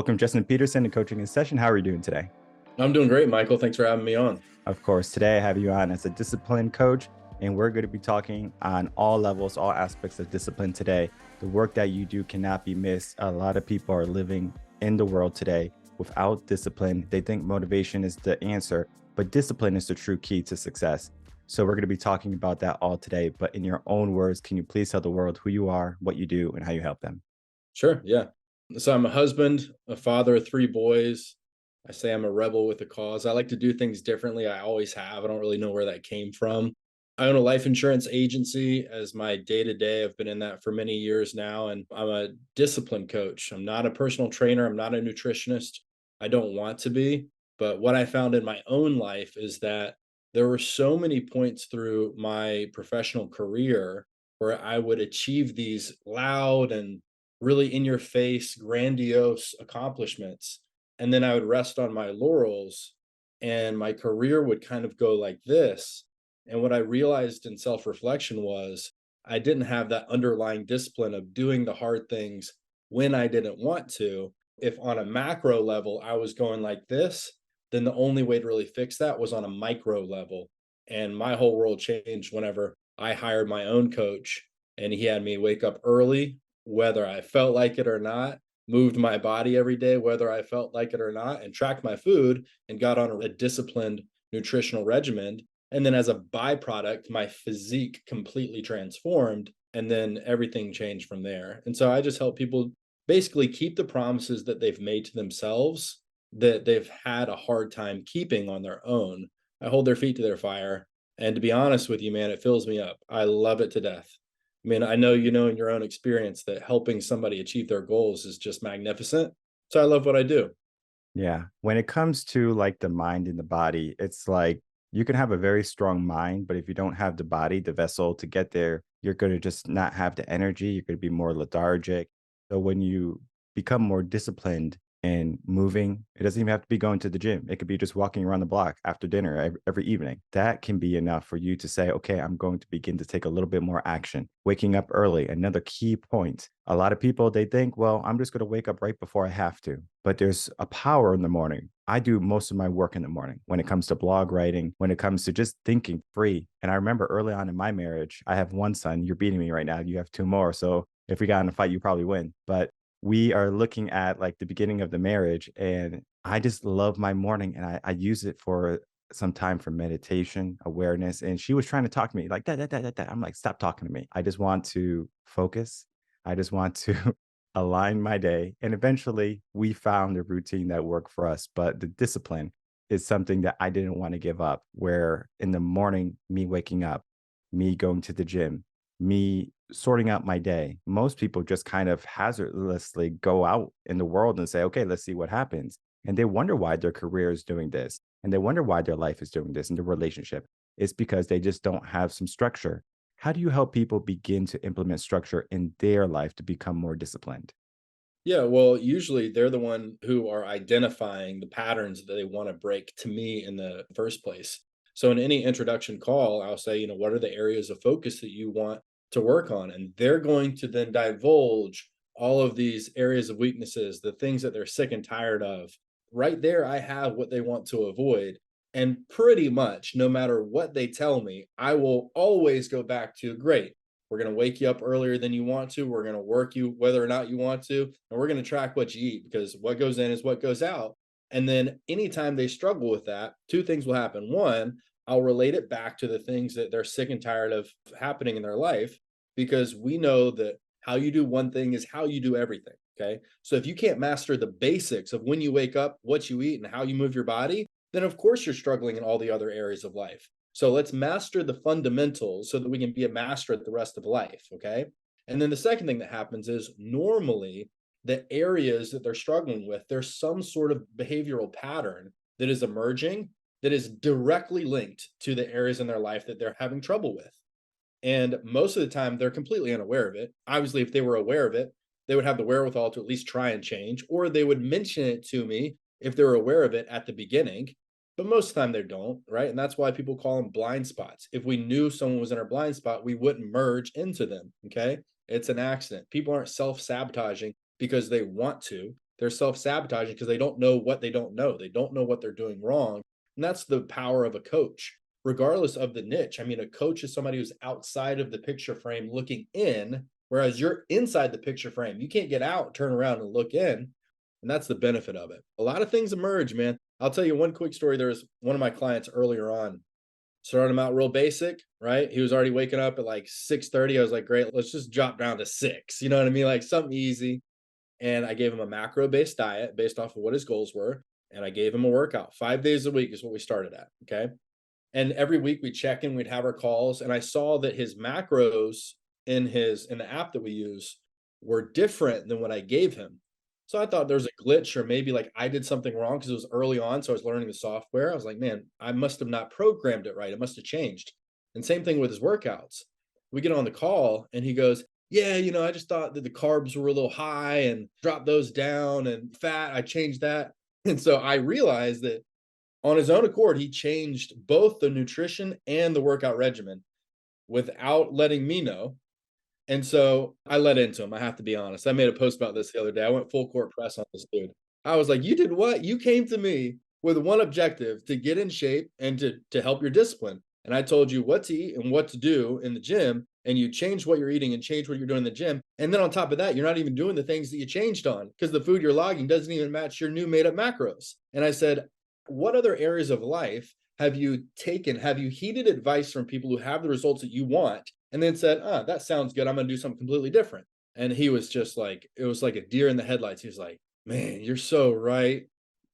Welcome, Justin Peterson, to Coaching in Session. How are you doing today? I'm doing great, Michael. Thanks for having me on. Of course, today I have you on as a discipline coach, and we're going to be talking on all levels, all aspects of discipline today. The work that you do cannot be missed. A lot of people are living in the world today without discipline. They think motivation is the answer, but discipline is the true key to success. So we're going to be talking about that all today. But in your own words, can you please tell the world who you are, what you do, and how you help them? Sure. Yeah. So I'm a husband, a father of three boys. I say I'm a rebel with a cause. I like to do things differently. I always have. I don't really know where that came from. I own a life insurance agency as my day to day. I've been in that for many years now, and I'm a discipline coach. I'm not a personal trainer. I'm not a nutritionist. I don't want to be. But what I found in my own life is that there were so many points through my professional career where I would achieve these loud and really in your face, grandiose accomplishments. And then I would rest on my laurels and my career would kind of go like this. And what I realized in self reflection was I didn't have that underlying discipline of doing the hard things when I didn't want to. If on a macro level, I was going like this, then the only way to really fix that was on a micro level. And my whole world changed whenever I hired my own coach and he had me wake up early, whether I felt like it or not, moved my body every day, whether I felt like it or not, and tracked my food and got on a disciplined nutritional regimen. And then as a byproduct, my physique completely transformed. And then everything changed from there. And so I just help people basically keep the promises that they've made to themselves that they've had a hard time keeping on their own. I hold their feet to their fire. And to be honest with you, man, it fills me up. I love it to death. I mean, I know you know in your own experience that helping somebody achieve their goals is just magnificent. So I love what I do. Yeah. When it comes to like the mind and the body, it's like you can have a very strong mind, but if you don't have the body, the vessel to get there, you're going to just not have the energy. You're going to be more lethargic. So when you become more disciplined and moving, it doesn't even have to be going to the gym. It could be just walking around the block after dinner every evening. That can be enough for you to say, okay, I'm going to begin to take a little bit more action. Waking up early, another key point. A lot of people, they think, well, I'm just going to wake up right before I have to. But there's a power in the morning. I do most of my work in the morning when it comes to blog writing, when it comes to just thinking free. And I remember early on in my marriage, I have one son. You're beating me right now. You have two more. So if we got in a fight, you probably win. But we are looking at like the beginning of the marriage, and I just love my morning, and I use it for some time for meditation, awareness. And she was trying to talk to me like that. I'm like, stop talking to me. I just want to focus. I just want to align my day. And eventually we found a routine that worked for us. But the discipline is something that I didn't want to give up, where in the morning, me waking up, me going to the gym, me sorting out my day. Most people just kind of hazardlessly go out in the world and say, okay, let's see what happens. And they wonder why their career is doing this. And they wonder why their life is doing this in the relationship. It's because they just don't have some structure. How do you help people begin to implement structure in their life to become more disciplined? Yeah, well, usually they're the one who are identifying the patterns that they want to break to me in the first place. So in any introduction call, I'll say, what are the areas of focus that you want to work on? And they're going to then divulge all of these areas of weaknesses, the things that they're sick and tired of. Right there, I have what they want to avoid. And pretty much no matter what they tell me, I will always go back to great. We're going to wake you up earlier than you want to. We're going to work you whether or not you want to. And we're going to track what you eat because what goes in is what goes out. And then anytime they struggle with that, two things will happen. One, I'll relate it back to the things that they're sick and tired of happening in their life because we know that how you do one thing is how you do everything. Okay. So if you can't master the basics of when you wake up, what you eat, and how you move your body, then of course you're struggling in all the other areas of life. So let's master the fundamentals so that we can be a master at the rest of life. Okay. And then the second thing that happens is normally the areas that they're struggling with, there's some sort of behavioral pattern that is emerging that is directly linked to the areas in their life that they're having trouble with. And most of the time, they're completely unaware of it. Obviously, if they were aware of it, they would have the wherewithal to at least try and change, or they would mention it to me if they're aware of it at the beginning. But most of the time, they don't, right? And that's why people call them blind spots. If we knew someone was in our blind spot, we wouldn't merge into them, okay? It's an accident. People aren't self sabotaging because they want to. they're self-sabotaging because they don't know what they don't know. They don't know what they're doing wrong. And that's the power of a coach, regardless of the niche. I mean, a coach is somebody who's outside of the picture frame looking in, whereas you're inside the picture frame. You can't get out, turn around, and look in. And that's the benefit of it. A lot of things emerge, man. I'll tell you one quick story. There was one of my clients earlier on, started him out real basic, right? He was already waking up at like 6:30. I was like, great, let's just drop down to 6. You know what I mean? Like something easy. And I gave him a macro-based diet based off of what his goals were. And I gave him a workout. 5 days a week is what we started at. Okay. And every week we'd check in, we'd have our calls. And I saw that his macros in the app that we use were different than what I gave him. So I thought there was a glitch, or maybe like I did something wrong because it was early on. So I was learning the software. I was like, man, I must have not programmed it right. It must have changed. And same thing with his workouts. We get on the call and he goes, yeah, I just thought that the carbs were a little high and drop those down, and fat, I changed that. And so I realized that on his own accord, he changed both the nutrition and the workout regimen without letting me know. And so I let into him. I have to be honest. I made a post about this the other day. I went full court press on this dude. I was like, you did what? You came to me with one objective, to get in shape and to help your discipline. And I told you what to eat and what to do in the gym. And you changed what you're eating and changed what you're doing in the gym. And then on top of that, you're not even doing the things that you changed on, because the food you're logging doesn't even match your new made up macros. And I said, what other areas of life have you heeded advice from people who have the results that you want, and then said, that sounds good, I'm going to do something completely different? And he was just like, it was like a deer in the headlights. He was like, man, you're so right.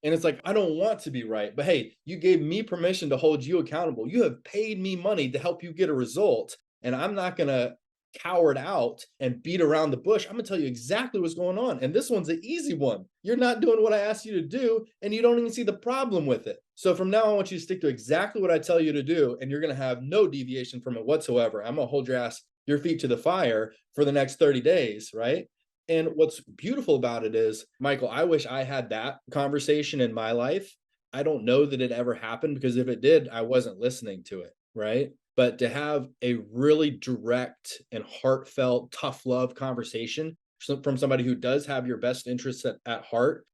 And it's like, I don't want to be right, but hey, you gave me permission to hold you accountable. You have paid me money to help you get a result. And I'm not going to coward out and beat around the bush. I'm going to tell you exactly what's going on. And this one's the easy one. You're not doing what I asked you to do, and you don't even see the problem with it. So from now on, I want you to stick to exactly what I tell you to do, and you're going to have no deviation from it whatsoever. I'm going to hold your feet to the fire for the next 30 days, right? And what's beautiful about it is, Michael, I wish I had that conversation in my life. I don't know that it ever happened, because if it did, I wasn't listening to it, right? But to have a really direct and heartfelt, tough love conversation from somebody who does have your best interests at heart,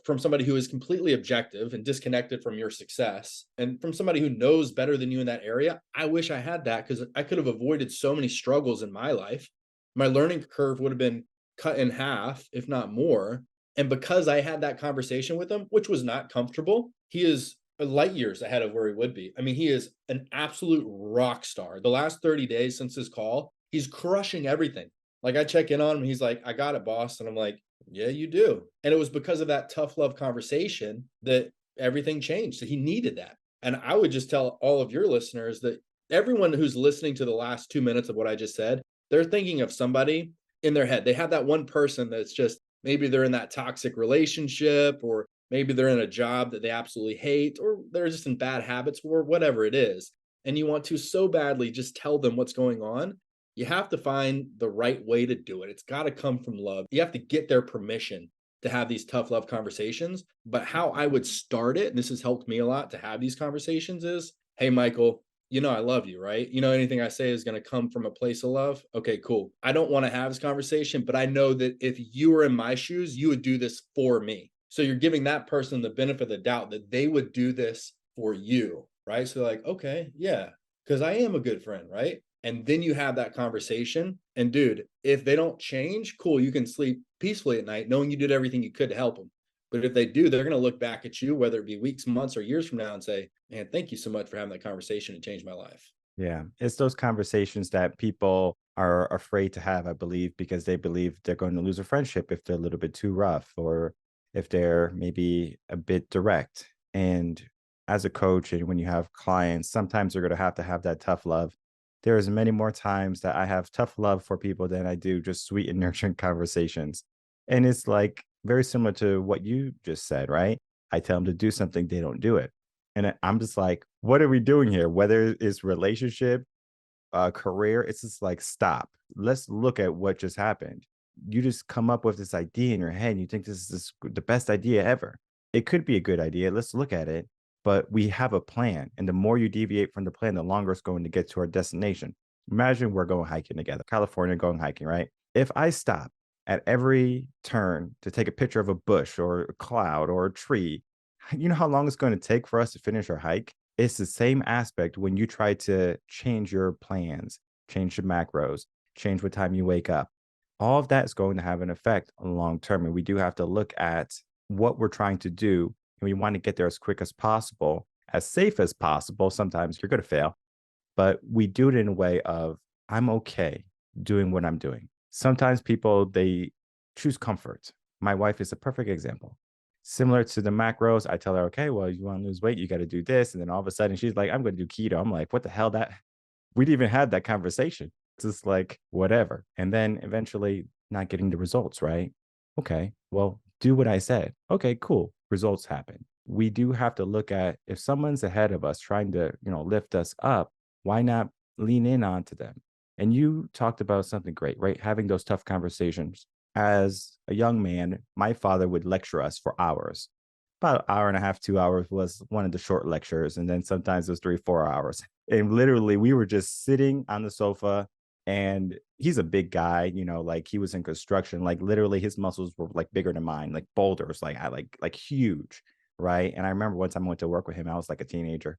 from somebody who is completely objective and disconnected from your success, and from somebody who knows better than you in that area, I wish I had that, because I could have avoided so many struggles in my life. My learning curve would have been cut in half, if not more. And because I had that conversation with him, which was not comfortable, he is light years ahead of where he would be. I mean, he is an absolute rock star. The last 30 days since his call, he's crushing everything. Like, I check in on him, he's like, I got it, boss. And I'm like, yeah, you do. And it was because of that tough love conversation that everything changed. So he needed that. And I would just tell all of your listeners that everyone who's listening to the last 2 minutes of what I just said, they're thinking of somebody in their head. They have that one person that's just, maybe they're in that toxic relationship, or maybe they're in a job that they absolutely hate, or they're just in bad habits, or whatever it is. And you want to so badly just tell them what's going on. You have to find the right way to do it. It's got to come from love. You have to get their permission to have these tough love conversations. But how I would start it, and this has helped me a lot to have these conversations, is, hey, Michael, I love you, right? Anything I say is going to come from a place of love. Okay, cool. I don't want to have this conversation, but I know that if you were in my shoes, you would do this for me. So you're giving that person the benefit of the doubt that they would do this for you, right? So they're like, okay, yeah, because I am a good friend, right? And then you have that conversation. And dude, if they don't change, cool, you can sleep peacefully at night knowing you did everything you could to help them. But if they do, they're going to look back at you, whether it be weeks, months, or years from now, and say, man, thank you so much for having that conversation. It changed my life. Yeah. It's those conversations that people are afraid to have, I believe, because they believe they're going to lose a friendship if they're a little bit too rough, or if they're maybe a bit direct. And as a coach, and when you have clients, sometimes you're going to have that tough love. There's many more times that I have tough love for people than I do just sweet and nurturing conversations. And it's like very similar to what you just said, right? I tell them to do something, they don't do it. And I'm just like, what are we doing here? Whether it's relationship, career, it's just like, stop. Let's look at what just happened. You just come up with this idea in your head and you think this is the best idea ever. It could be a good idea. Let's look at it. But we have a plan. And the more you deviate from the plan, the longer it's going to get to our destination. Imagine we're going hiking together, California, going hiking, right? If I stop at every turn to take a picture of a bush or a cloud or a tree. You know how long it's going to take for us to finish our hike? It's the same aspect when you try to change your plans, change the macros, change what time you wake up. All of that is going to have an effect on long term. And we do have to look at what we're trying to do. And we want to get there as quick as possible, as safe as possible. Sometimes you're going to fail, but we do it in a way of, I'm okay doing what I'm doing. Sometimes people, they choose comfort. My wife is a perfect example. Similar to the macros, I tell her, okay, well, you want to lose weight, you got to do this. And then all of a sudden she's like, I'm going to do keto. I'm like, what the hell? That we didn't even have that conversation. It's just like, whatever. And then eventually not getting the results, right? Okay, well, do what I said. Okay, cool. Results happen. We do have to look at if someone's ahead of us trying to, lift us up, why not lean in onto them? And you talked about something great, right? Having those tough conversations. As a young man, my father would lecture us for hours. About an hour and a half, 2 hours was one of the short lectures. And then sometimes it was 3, 4 hours. And literally, we were just sitting on the sofa. And he's a big guy, like he was in construction. Like literally, his muscles were like bigger than mine, like boulders, like I like huge, right? And I remember one time I went to work with him. I was like a teenager,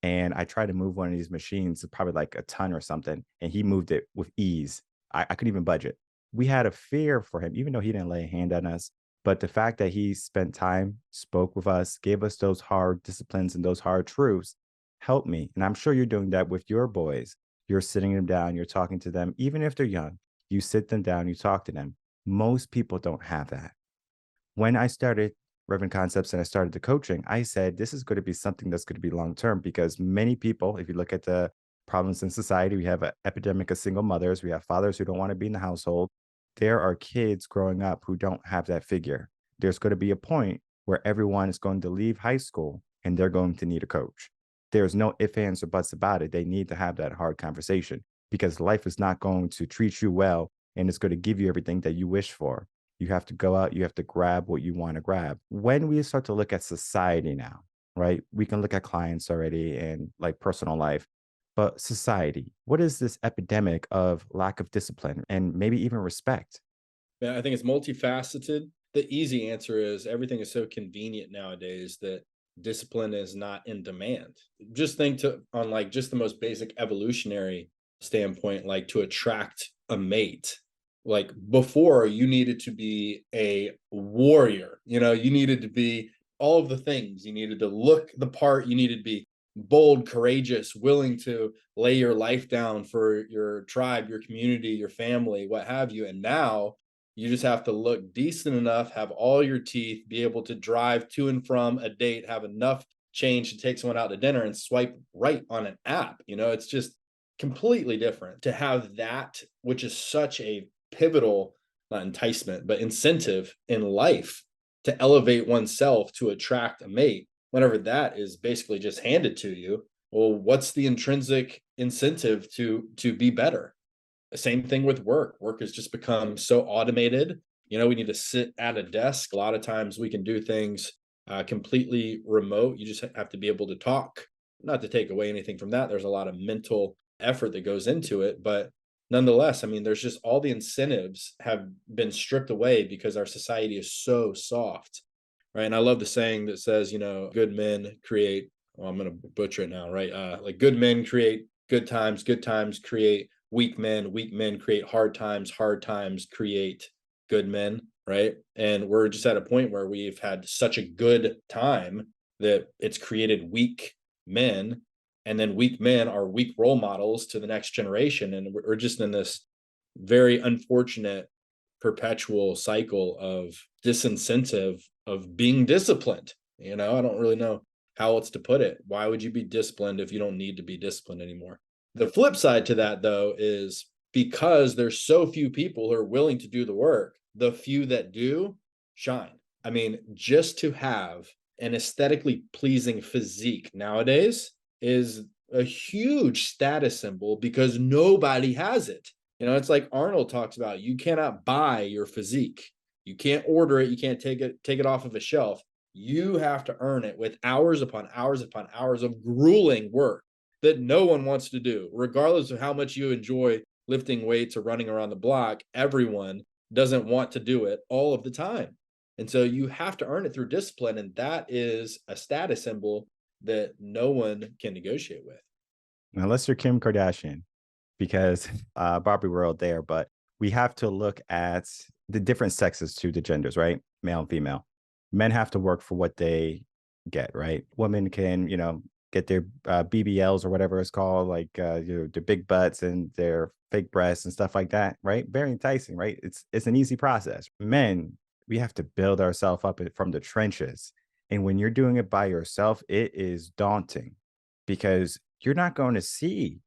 and I tried to move one of these machines, probably like a ton or something, and he moved it with ease. I couldn't even budget. We had a fear for him, even though he didn't lay a hand on us. But the fact that he spent time, spoke with us, gave us those hard disciplines and those hard truths helped me. And I'm sure you're doing that with your boys. You're sitting them down, you're talking to them, even if they're young, you sit them down, you talk to them. Most people don't have that. When I started Reven Concepts and I started the coaching, I said, this is going to be something that's going to be long term because many people, if you look at the problems in society, we have an epidemic of single mothers, we have fathers who don't want to be in the household. There are kids growing up who don't have that figure. There's going to be a point where everyone is going to leave high school and they're going to need a coach. There's no ifs, ands, or buts about it. They need to have that hard conversation because life is not going to treat you well and it's going to give you everything that you wish for. You have to go out, you have to grab what you want to grab. When we start to look at society now, right? We can look at clients already and like personal life, but society, what is this epidemic of lack of discipline and maybe even respect? Yeah, I think it's multifaceted. The easy answer is everything is so convenient nowadays that discipline is not in demand. Just think to on like just the most basic evolutionary standpoint, like to attract a mate. Like before, you needed to be a warrior, you needed to be all of the things. You needed to look the part, you needed to be bold, courageous, willing to lay your life down for your tribe, your community, your family, what have you. And now you just have to look decent enough, have all your teeth, be able to drive to and from a date, have enough change to take someone out to dinner and swipe right on an app. It's just completely different to have that, which is such a pivotal, not enticement, but incentive in life to elevate oneself to attract a mate. Whenever that is basically just handed to you, well, what's the intrinsic incentive to be better? Same thing with work. Work has just become so automated. We need to sit at a desk. A lot of times we can do things completely remote. You just have to be able to talk. Not to take away anything from that. There's a lot of mental effort that goes into it. But nonetheless, I mean, there's just all the incentives have been stripped away because our society is so soft. Right. And I love the saying that says, good men create, well, I'm going to butcher it now, right? Like good men create good times create weak men create hard times create good men, right? And we're just at a point where we've had such a good time that it's created weak men, and then weak men are weak role models to the next generation, and we're just in this very unfortunate perpetual cycle of disincentive of being disciplined. I don't really know how else to put it. Why would you be disciplined if you don't need to be disciplined anymore? The flip side to that, though, is because there's so few people who are willing to do the work, the few that do shine. I mean, just to have an aesthetically pleasing physique nowadays is a huge status symbol because nobody has it. It's like Arnold talks about, you cannot buy your physique. You can't order it, you can't take it off of a shelf. You have to earn it with hours upon hours upon hours of grueling work that no one wants to do, regardless of how much you enjoy lifting weights or running around the block. Everyone doesn't want to do it all of the time. And so you have to earn it through discipline. And that is a status symbol that no one can negotiate with. Unless you're Kim Kardashian, because Barbie world there, but we have to look at the different sexes to the genders, right? Male and female. Men have to work for what they get, right? Women can, get their BBLs or whatever it's called, like their big butts and their fake breasts and stuff like that, right? Very enticing, right? It's an easy process. Men, we have to build ourselves up from the trenches, and when you're doing it by yourself, it is daunting because you're not going to see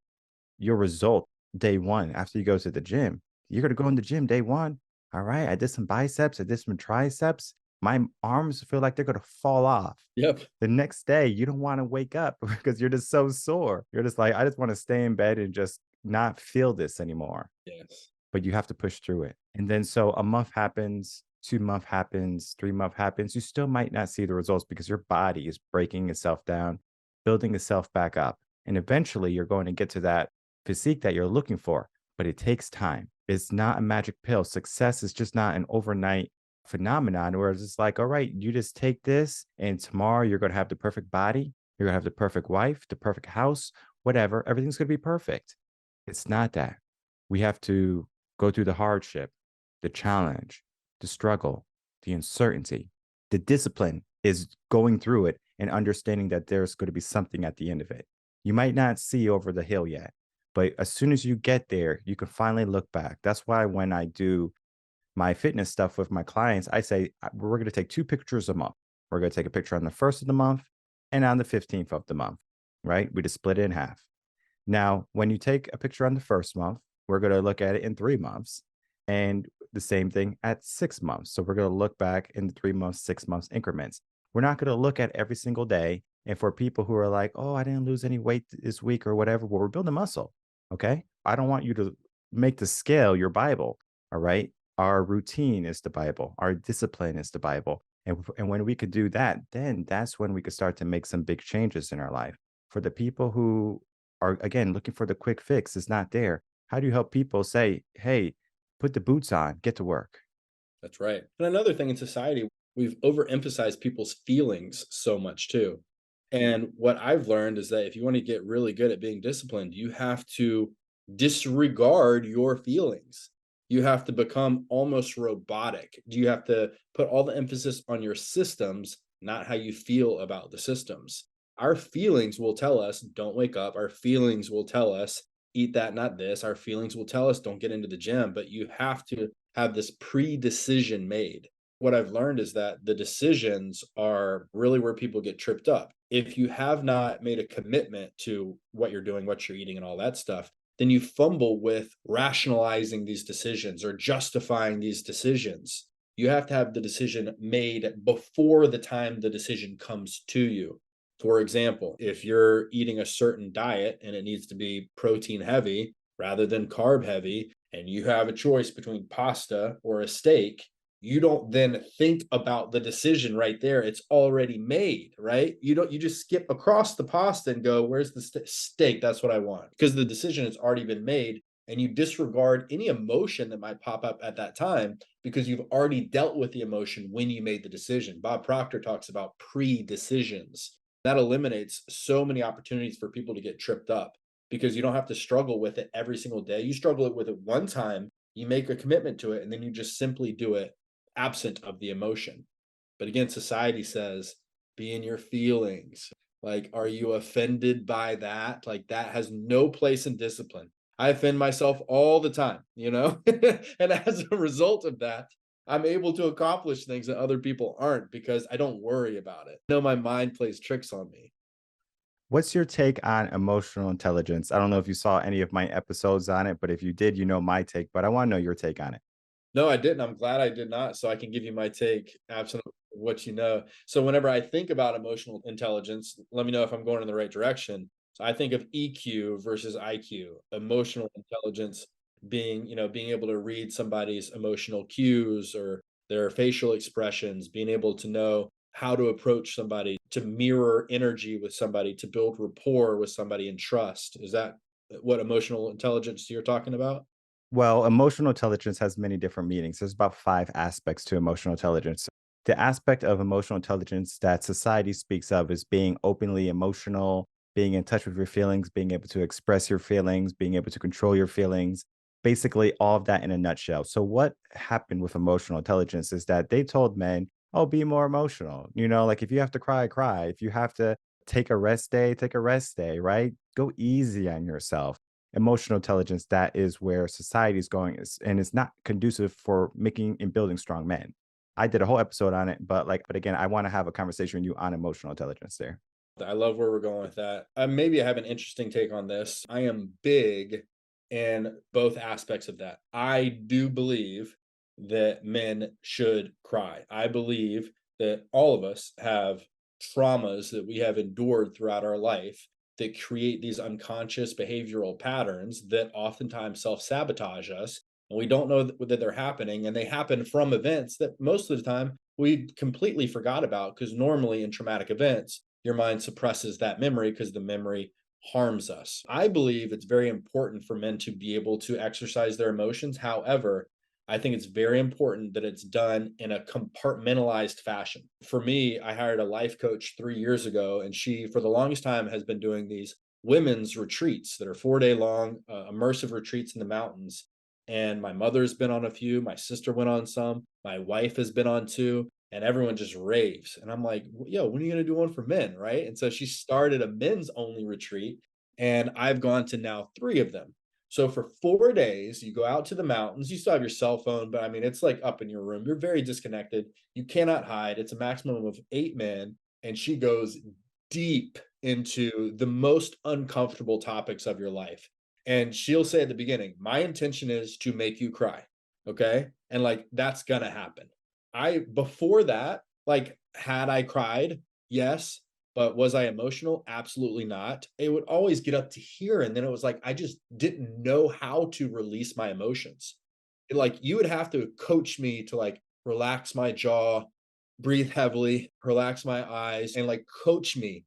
your result day one after you go to the gym. You're gonna go in the gym day one. All right, I did some biceps, I did some triceps. My arms feel like they're gonna fall off. Yep. The next day, you don't want to wake up because you're just so sore. You're just like, I just want to stay in bed and just not feel this anymore. Yes. But you have to push through it. And then so a month happens, 2 month happens, 3 month happens. You still might not see the results because your body is breaking itself down, building itself back up. And eventually you're going to get to that physique that you're looking for, but it takes time. It's not a magic pill. Success is just not an overnight phenomenon where it's just like, all right, you just take this and tomorrow you're going to have the perfect body. You're going to have the perfect wife, the perfect house, whatever. Everything's going to be perfect. It's not that. We have to go through the hardship, the challenge, the struggle, the uncertainty. The discipline is going through it and understanding that there's going to be something at the end of it. You might not see over the hill yet, but as soon as you get there, you can finally look back. That's why when I do my fitness stuff with my clients, I say, we're going to take 2 pictures a month. We're going to take a picture on the first of the month and on the 15th of the month, right? We just split it in half. Now, when you take a picture on the first month, we're going to look at it in 3 months and the same thing at 6 months. So we're going to look back in the 3 months, 6 months increments. We're not going to look at every single day. And for people who are like, oh, I didn't lose any weight this week or whatever, well, we're building muscle. Okay. I don't want you to make the scale your Bible. All right. Our routine is the Bible. Our discipline is the Bible. And when we could do that, then that's when we could start to make some big changes in our life. For the people who are, again, looking for the quick fix is not there. How do you help people say, hey, put the boots on, get to work? That's right. And another thing in society, we've overemphasized people's feelings so much too. And what I've learned is that if you want to get really good at being disciplined, you have to disregard your feelings. You have to become almost robotic. You have to put all the emphasis on your systems, not how you feel about the systems. Our feelings will tell us, don't wake up. Our feelings will tell us, eat that, not this. Our feelings will tell us, don't get into the gym. But you have to have this pre-decision made. What I've learned is that the decisions are really where people get tripped up. If you have not made a commitment to what you're doing, what you're eating, and all that stuff, then you fumble with rationalizing these decisions or justifying these decisions. You have to have the decision made before the time the decision comes to you. For example, if you're eating a certain diet and it needs to be protein heavy rather than carb heavy, and you have a choice between pasta or a steak, you don't then think about the decision right there. It's already made, right? You just skip across the pasta and go, where's the steak? That's what I want. Because the decision has already been made and you disregard any emotion that might pop up at that time because you've already dealt with the emotion when you made the decision. Bob Proctor talks about pre-decisions. That eliminates so many opportunities for people to get tripped up because you don't have to struggle with it every single day. You struggle with it one time, you make a commitment to it, and then you just simply do it absent of the emotion. But again, society says, be in your feelings. Like, are you offended by that? Like, that has no place in discipline. I offend myself all the time, and as a result of that, I'm able to accomplish things that other people aren't because I don't worry about it. I know my mind plays tricks on me. What's your take on emotional intelligence? I don't know if you saw any of my episodes on it, but if you did, you know my take, but I want to know your take on it. No, I didn't. I'm glad I did not, so I can give you my take absolutely what you know. So whenever I think about emotional intelligence, let me know if I'm going in the right direction. So I think of EQ versus IQ, emotional intelligence being, being able to read somebody's emotional cues or their facial expressions, being able to know how to approach somebody, to mirror energy with somebody, to build rapport with somebody and trust. Is that what emotional intelligence you're talking about? Well, emotional intelligence has many different meanings. There's about 5 aspects to emotional intelligence. The aspect of emotional intelligence that society speaks of is being openly emotional, being in touch with your feelings, being able to express your feelings, being able to control your feelings, basically all of that in a nutshell. So what happened with emotional intelligence is that they told men, "Oh, be more emotional." Like if you have to cry, cry. If you have to take a rest day, right? Go easy on yourself. Emotional intelligence, that is where society is going, and it's not conducive for making and building strong men. I did a whole episode on it, but again, I want to have a conversation with you on emotional intelligence there. I love where we're going with that. Maybe I have an interesting take on this. I am big in both aspects of that. I do believe that men should cry. I believe that all of us have traumas that we have endured throughout our life that create these unconscious behavioral patterns that oftentimes self sabotage us. And we don't know that they're happening. And they happen from events that most of the time we completely forgot about because normally in traumatic events, your mind suppresses that memory because the memory harms us. I believe it's very important for men to be able to exercise their emotions. However, I think it's very important that it's done in a compartmentalized fashion. For me, I hired a life coach 3 years ago, and she, for the longest time, has been doing these women's retreats that are 4 day long, immersive retreats in the mountains. And my mother's been on a few, my sister went on some, my wife has been on two, and everyone just raves. And I'm like, yo, when are you going to do one for men? Right. And so she started a men's only retreat, and I've gone to now three of them. So for 4 days, you go out to the mountains. You still have your cell phone, but I mean, it's like up in your room. You're very disconnected. You cannot hide. It's a maximum of 8 men. And she goes deep into the most uncomfortable topics of your life. And she'll say at the beginning, my intention is to make you cry. Okay. And like, that's going to happen. Before that, like, had I cried? Yes. But was I emotional? Absolutely not. It would always get up to here. And then it was like, I just didn't know how to release my emotions. Like, you would have to coach me to like relax my jaw, breathe heavily, relax my eyes, and like coach me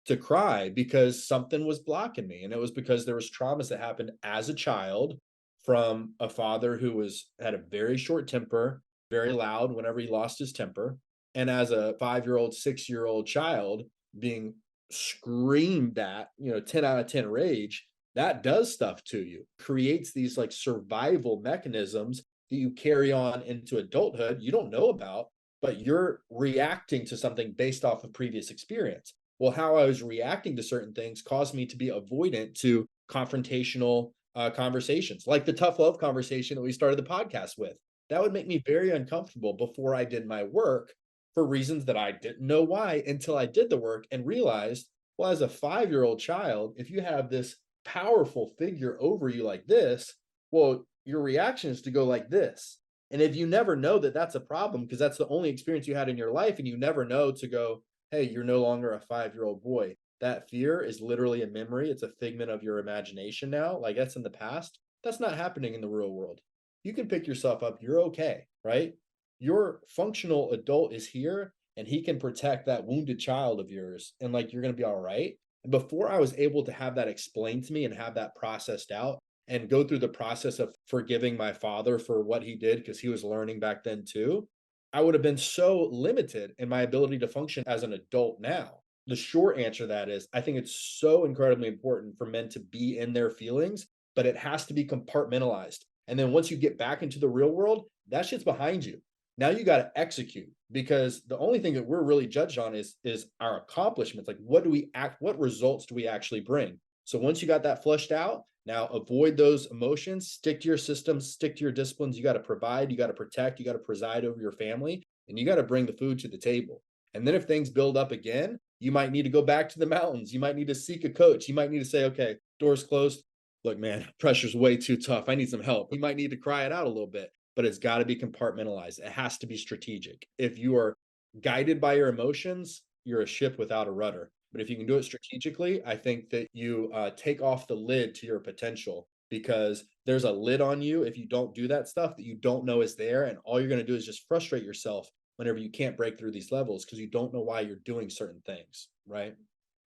to cry because something was blocking me. And it was because there was traumas that happened as a child from a father who had a very short temper, very loud whenever he lost his temper. And as a 5 year old, 6 year old child being screamed at, 10 out of 10 rage, that does stuff to you, creates these like survival mechanisms that you carry on into adulthood you don't know about, but you're reacting to something based off of previous experience. Well, how I was reacting to certain things caused me to be avoidant to confrontational conversations, like the tough love conversation that we started the podcast with. That would make me very uncomfortable before I did my work for reasons that I didn't know why until I did the work and realized, well, as a 5 year old child, if you have this powerful figure over you like this, well, your reaction is to go like this. And if you never know that that's a problem, because that's the only experience you had in your life, and you never know to go, hey, you're no longer a 5 year old boy. That fear is literally a memory. It's a figment of your imagination now. Like, that's in the past. That's not happening in the real world. You can pick yourself up. You're okay, right? Your functional adult is here, and he can protect that wounded child of yours. And like, you're going to be all right. And before I was able to have that explained to me and have that processed out and go through the process of forgiving my father for what he did, because he was learning back then too, I would have been so limited in my ability to function as an adult now. The short answer to that is I think it's so incredibly important for men to be in their feelings, but it has to be compartmentalized. And then once you get back into the real world, that shit's behind you. Now you got to execute, because the only thing that we're really judged on is our accomplishments. Like, what results do we actually bring? So once you got that flushed out, now avoid those emotions, stick to your systems, stick to your disciplines. You got to provide, you got to protect, you got to preside over your family, and you got to bring the food to the table. And then if things build up again, you might need to go back to the mountains. You might need to seek a coach. You might need to say, okay, doors closed. Look, man, pressure's way too tough. I need some help. You might need to cry it out a little bit, but it's got to be compartmentalized. It has to be strategic. If you are guided by your emotions, you're a ship without a rudder. But if you can do it strategically, I think that you take off the lid to your potential, because there's a lid on you if you don't do that stuff that you don't know is there. And all you're going to do is just frustrate yourself whenever you can't break through these levels because you don't know why you're doing certain things. Right.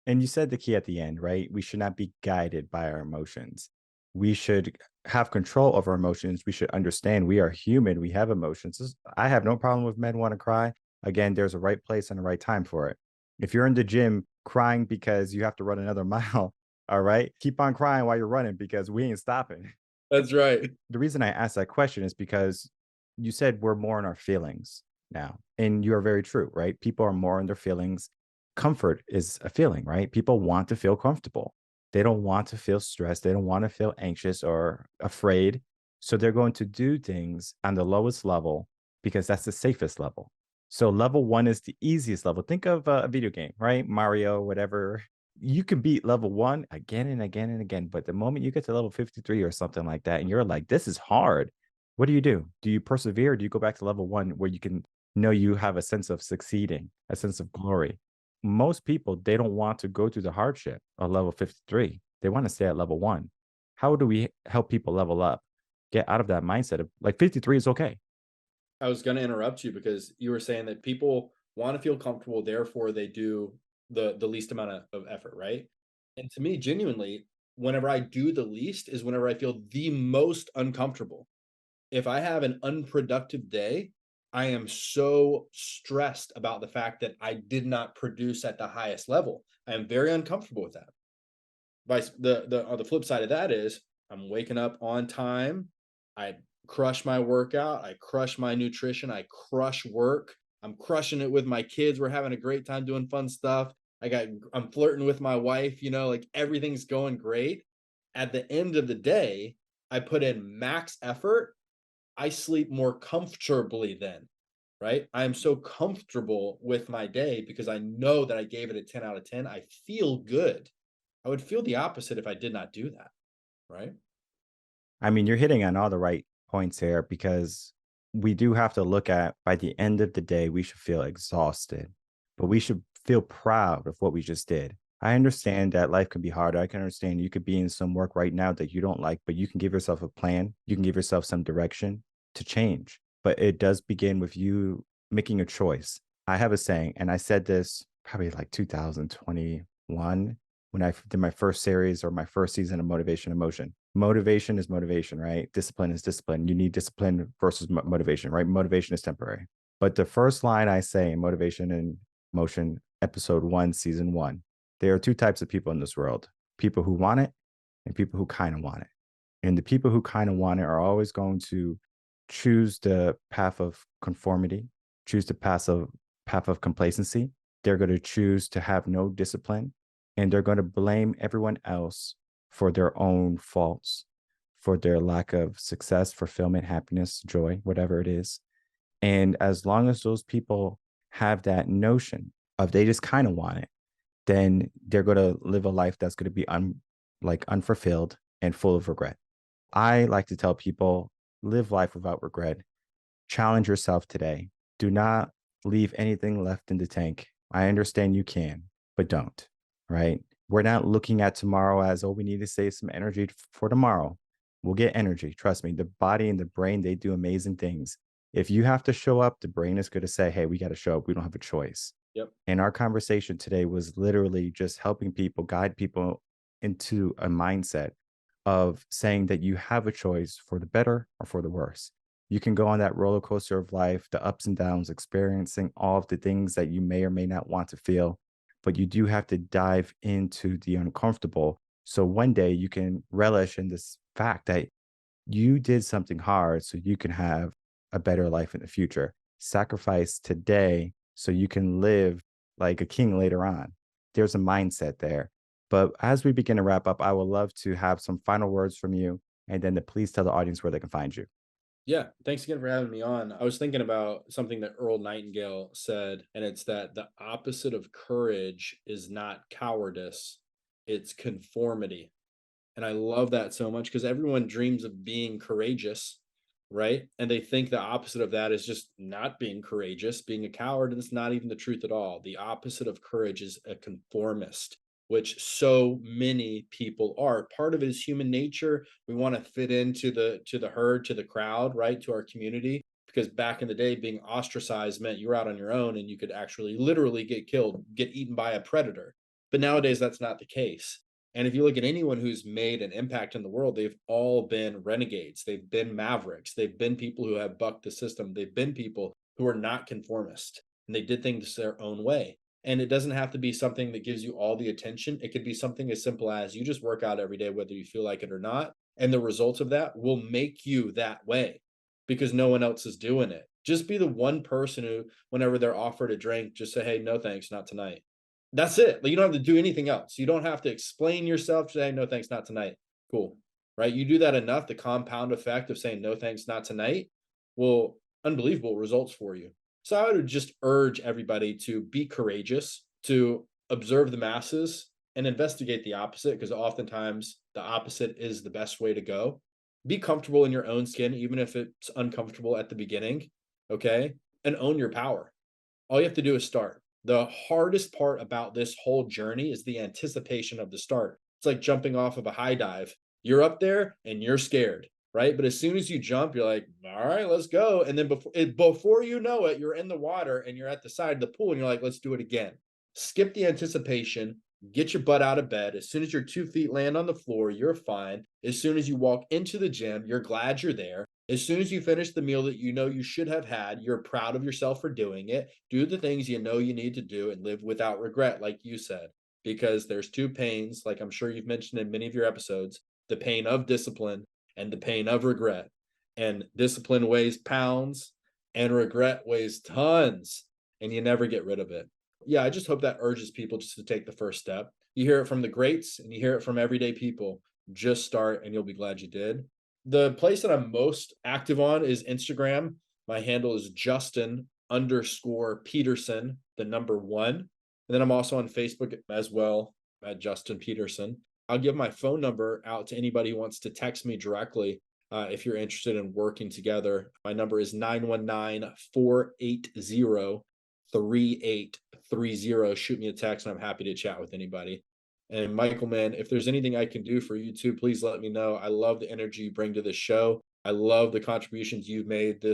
And you said the key at the end, right? We should not be guided by our emotions. We should have control over emotions. We should understand we are human. We have emotions. I have no problem with men want to cry. Again, there's a right place and a right time for it. If you're in the gym crying because you have to run another mile, all right, keep on crying while you're running because we ain't stopping. That's right. The reason I asked that question is because you said we're more in our feelings now. And you are very true, right? People are more in their feelings. Comfort is a feeling, right? People want to feel comfortable. They don't want to feel stressed. They don't want to feel anxious or afraid. So they're going to do things on the lowest level because that's the safest level. So level one is the easiest level. Think of a video game, right? Mario, whatever. You can beat level one again and again and again. But the moment you get to level 53 or something like that, and you're like, this is hard. What do you do? Do you persevere? Or do you go back to level one where you can know you have a sense of succeeding, a sense of glory? Most people, they don't want to go through the hardship of level 53. They want to stay at level one. How do we help people level up? Get out of that mindset of like 53 is okay. I was going to interrupt you because you were saying that people want to feel comfortable, therefore they do the least amount of effort, right? And to me, genuinely, whenever I do the least is whenever I feel the most uncomfortable. If I have an unproductive day, I am so stressed about the fact that I did not produce at the highest level. I am very uncomfortable with that. Vice the on the flip side of that is I'm waking up on time. I crush my workout. I crush my nutrition. I crush work. I'm crushing it with my kids. We're having a great time doing fun stuff. I'm flirting with my wife, like everything's going great. At the end of the day, I put in max effort. I sleep more comfortably then, right? I am so comfortable with my day because I know that I gave it a 10 out of 10. I feel good. I would feel the opposite if I did not do that, right? I mean, you're hitting on all the right points here because we do have to look at by the end of the day, we should feel exhausted, but we should feel proud of what we just did. I understand that life can be hard. I can understand you could be in some work right now that you don't like, but you can give yourself a plan. You can give yourself some direction to change. But it does begin with you making a choice. I have a saying, and I said this probably like 2021 when I did my first series or my first season of Motivation Emotion. Motivation is motivation, right? Discipline is discipline. You need discipline versus motivation, right? Motivation is temporary. But the first line I say in Motivation and Motion, episode one, season one, there are two types of people in this world: people who want it and people who kind of want it. And the people who kind of want it are always going to choose the path of conformity, choose the path of complacency. They're going to choose to have no discipline, and they're going to blame everyone else for their own faults, for their lack of success, fulfillment, happiness, joy, whatever it is. And as long as those people have that notion of they just kind of want it, then they're going to live a life that's going to be like unfulfilled and full of regret. I like to tell people live life without regret. Challenge yourself today. Do not leave anything left in the tank. I understand you can, but don't, right? We're not looking at tomorrow as, oh, we need to save some energy for tomorrow. We'll get energy. Trust me, the body and the brain, they do amazing things. If you have to show up, the brain is going to say, hey, we got to show up. We don't have a choice. Yep. And our conversation today was literally just helping people, guide people into a mindset of saying that you have a choice for the better or for the worse. You can go on that roller coaster of life, the ups and downs, experiencing all of the things that you may or may not want to feel, but you do have to dive into the uncomfortable. So one day you can relish in this fact that you did something hard so you can have a better life in the future. Sacrifice today so you can live like a king later on. There's a mindset there. But as we begin to wrap up, I would love to have some final words from you and then to please tell the audience where they can find you. Yeah. Thanks again for having me on. I was thinking about something that Earl Nightingale said, and it's that the opposite of courage is not cowardice, it's conformity. And I love that so much because everyone dreams of being courageous, right? And they think the opposite of that is just not being courageous, being a coward. And it's not even the truth at all. The opposite of courage is a conformist, which so many people are. Part of it is human nature. We want to fit into the herd, to the crowd, right? To our community. Because back in the day, being ostracized meant you were out on your own and you could actually literally get killed, get eaten by a predator. But nowadays, that's not the case. And if you look at anyone who's made an impact in the world, they've all been renegades. They've been mavericks. They've been people who have bucked the system. They've been people who are not conformist and they did things their own way. And it doesn't have to be something that gives you all the attention. It could be something as simple as you just work out every day, whether you feel like it or not. And the results of that will make you that way because no one else is doing it. Just be the one person who, whenever they're offered a drink, just say, hey, no thanks, not tonight. That's it. Like, you don't have to do anything else. You don't have to explain yourself. Say, no, thanks, not tonight. Cool. Right. You do that enough, the compound effect of saying, no, thanks, not tonight will unbelievable results for you. So I would just urge everybody to be courageous, to observe the masses and investigate the opposite, because oftentimes the opposite is the best way to go. Be comfortable in your own skin, even if it's uncomfortable at the beginning. Okay. And own your power. All you have to do is start. The hardest part about this whole journey is the anticipation of the start. It's like jumping off of a high dive. You're up there and you're scared, right? But as soon as you jump, you're like, all right, let's go. And then before you know it, you're in the water and you're at the side of the pool and you're like, let's do it again. Skip the anticipation, get your butt out of bed. As soon as your 2 feet land on the floor, you're fine. As soon as you walk into the gym, you're glad you're there. As soon as you finish the meal that you know you should have had, you're proud of yourself for doing it. Do the things you know you need to do and live without regret, like you said, because there's two pains, like I'm sure you've mentioned in many of your episodes, the pain of discipline and the pain of regret. And discipline weighs pounds and regret weighs tons, and you never get rid of it. Yeah, I just hope that urges people just to take the first step. You hear it from the greats and you hear it from everyday people. Just start and you'll be glad you did. The place that I'm most active on is Instagram. My handle is Justin_Peterson, the number one. And then I'm also on Facebook as well at Justin Peterson. I'll give my phone number out to anybody who wants to text me directly if you're interested in working together. My number is 919-480-3830. Shoot me a text and I'm happy to chat with anybody. And Michael, man, if there's anything I can do for you too, please let me know. I love the energy you bring to this show. I love the contributions you've made.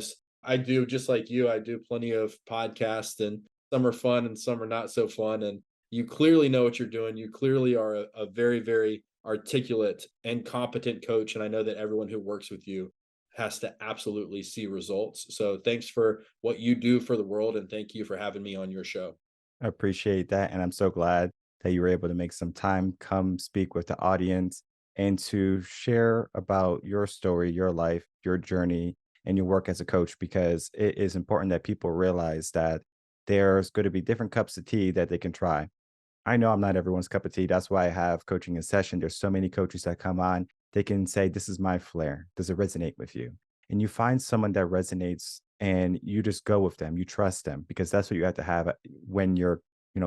I do just like you. I do plenty of podcasts and some are fun and some are not so fun. And you clearly know what you're doing. You clearly are a very, very articulate and competent coach. And I know that everyone who works with you has to absolutely see results. So thanks for what you do for the world. And thank you for having me on your show. I appreciate that. And I'm so glad that you were able to make some time, come speak with the audience and to share about your story, your life, your journey, and your work as a coach, because it is important that people realize that there's going to be different cups of tea that they can try. I know I'm not everyone's cup of tea. That's why I have coaching in session. There's so many coaches that come on. They can say, this is my flair. Does it resonate with you? And you find someone that resonates and you just go with them. You trust them, because that's what you have to have when you're,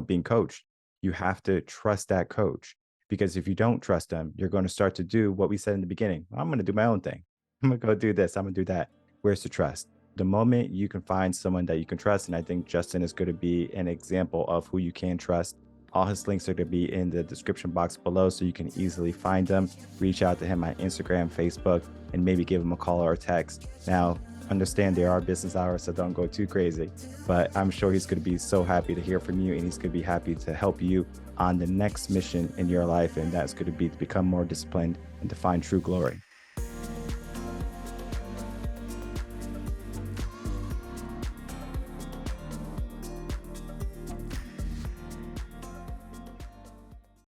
being coached. You have to trust that coach, because if you don't trust them, you're going to start to do what we said in the beginning. I'm going to do my own thing. I'm going to go do this. I'm going to do that. Where's the trust? The moment you can find someone that you can trust, and I think Justin is going to be an example of who you can trust. All his links are going to be in the description box below, so you can easily find them. Reach out to him on Instagram, Facebook, and maybe give him a call or a text. Now, understand there are business hours, so don't go too crazy. But I'm sure he's going to be so happy to hear from you, and he's going to be happy to help you on the next mission in your life, and that's going to be to become more disciplined and to find true glory.